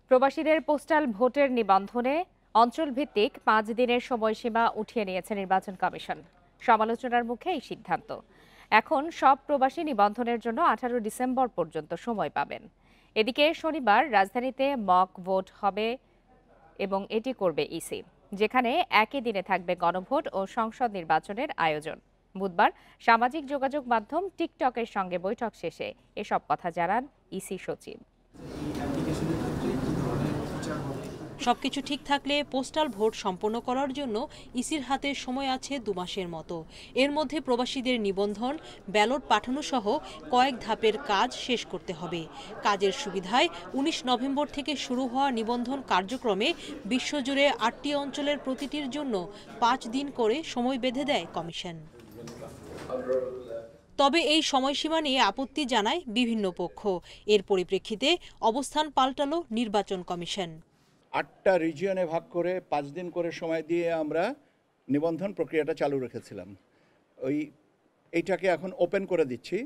প্রবাসীদের পোস্টাল ভোটের নিবন্ধনে অঞ্চলভিত্তিক ৫ দিনের সময়সীমা উঠিয়ে নিয়েছে নির্বাচন কমিশন। সমালোচনার মুখে এই সিদ্ধান্ত। এখন সব প্রবাসী নিবন্ধনের জন্য ১৮ ডিসেম্বর পর্যন্ত সময় পাবেন। এদিকে শনিবার রাজধানীতে মক ভোট হবে এবং এটি করবে ইসি, যেখানে একই দিনে থাকবে গণভোট ও সংসদ নির্বাচনের আয়োজন। বুধবার সামাজিক যোগাযোগ মাধ্যম টিকটকের সঙ্গে বৈঠক শেষে এসব কথা জানান ইসি সচিব। সবকিছু ঠিক থাকলে পোস্টাল ভোট সম্পন্ন করার জন্য ইসির হাতে সময় আছে ২ মাসের মতো। এর মধ্যে প্রবাসীদের নিবন্ধন, ব্যালট পাঠানো সহ কয়েক ধাপের কাজ শেষ করতে হবে। কাজের সুবিধায় ১৯ নভেম্বর থেকে শুরু হওয়া নিবন্ধন কার্যক্রমে বিশ্বজুড়ে ৮টি অঞ্চলের প্রতিটির জন্য ৫ দিন করে সময় বেঁধে দেয় কমিশন। তবে এই সময়সীমা নিয়ে আপত্তি জানায় বিভিন্ন পক্ষ। এর পরিপ্রেক্ষিতে অবস্থান পাল্টালো নির্বাচন কমিশন। ৮টা রিজিয়নে ভাগ করে ৫ দিন করে সময় দিয়ে আমরা নিবন্ধন প্রক্রিয়াটা চালু রেখেছিলাম। এইটাকে এখন ওপেন করে দিচ্ছি।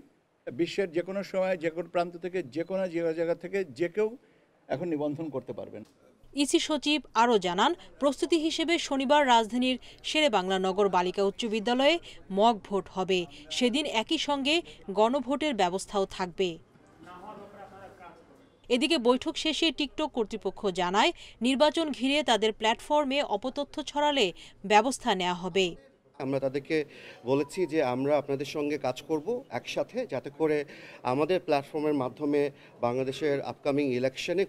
বিশ্বের যে কোনো সময় যে কোনো প্রান্ত থেকে যে কোনো জায়গা থেকে যে কেউ এখন নিবন্ধন করতে পারবেন। ইসি সচিব আরও জানান, প্রস্তুতি হিসেবে শনিবার রাজধানীর শেরেবাংলা নগর বালিকা উচ্চ বিদ্যালয়ে মক ভোট হবে। সেদিন একই সঙ্গে গণভোটের ব্যবস্থাও থাকবে। এদিকে বৈঠক শেষে টিকটক কর্তৃপক্ষ জানায়, নির্বাচন ঘিরে তাদের প্ল্যাটফর্মে অপতথ্য ছড়ালে ব্যবস্থা নেওয়া হবে। আমরা তাদেরকে বলেছি যে আমরা আপনাদের সঙ্গে কাজ করব একসাথে, যাতে করে আমাদের প্ল্যাটফর্মের মাধ্যমে বাংলাদেশের আপকামিং ইলেকশনে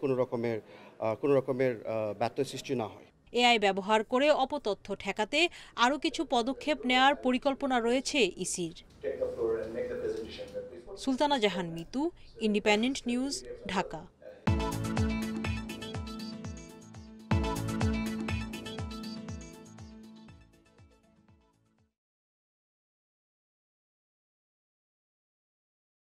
কোনো রকমের ব্যত্যয় সৃষ্টি না হয়। এআই ব্যবহার করে অপতথ্য ঠেকাতে আরও কিছু পদক্ষেপ নেওয়ার পরিকল্পনা রয়েছে ইসির। সুলতানা জাহান মিতু, ইন্ডিপেন্ডেন্ট নিউজ, ঢাকা।